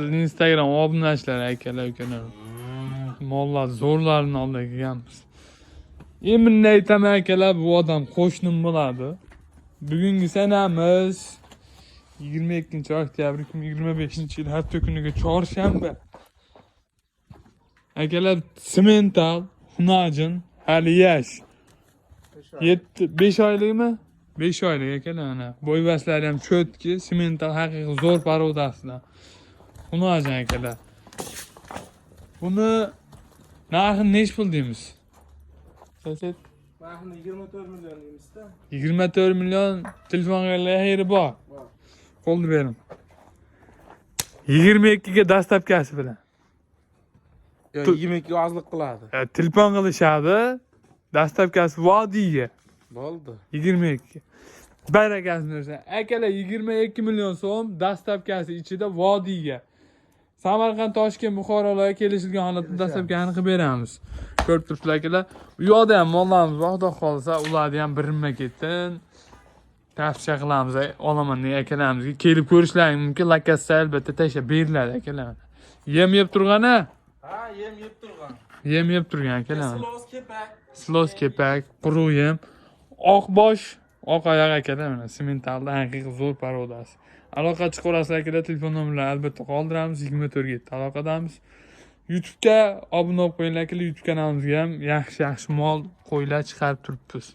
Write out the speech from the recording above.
Instagram obunachilar akalar ukalar. Mollar zo'rlarini oldiga kelganmiz. Endi aytaman akalar, bu odam qo'shnim bo'ladi. Bugungi sanamiz 22-oktyabr 2025-yil hafta kuniga chorshanba. Akalar semental, xunajin, hali yash. 5 oylikmi? 5 oylik akalar ana. Bo'yvaslari ham cho'tki, semental haqiqiy zo'r parodasidan. Xunajin akalar. Buni narxini nech pul deymiz? So'set Narxini 24 million deymizda. 24 million telefonga xayri bor. Qo'lni bering. 22 ga dastlabkasi bilan. Yo, 22 ozlik qiladi. Telefon qilishadi. Dastlabkasi vodiyga. Bo'ldi. 22. Barakasini bersin. Akalar 22 million so'm dastlabkasi ichida vodiyga. Samarqand, Toshkent, Buxorolarga kelishilgan holatda dastlabkani qilib beramiz. Ko'rib turibsizlar akalar. U yoqda ham mollarimiz Xudo xolsa ularni ham birinma ketin tavsiya qilamiz. Olaman akalarimizga kelib ko'rishlari mumkin. Lokatsiya albatta tashlab beriladi akalar. Yem yeb turgani? Ha, yem yeb turgan. Yem yeb turgan akalar. Silos kepak. Silos kepak, quruq yem, oq bosh, oq oyoq akalar mana sementalda haqiqiy zo'r parodasi. Aloqa chiqarasizlar akalar, telefon nomerlarini albatta qoldiramiz. 24 ga aloqadamiz. YouTube'ga obuna bo'lib qo'yinglar akalar. YouTube kanalimizga ham yaxshi mol qo'ylar chiqarib turibmiz.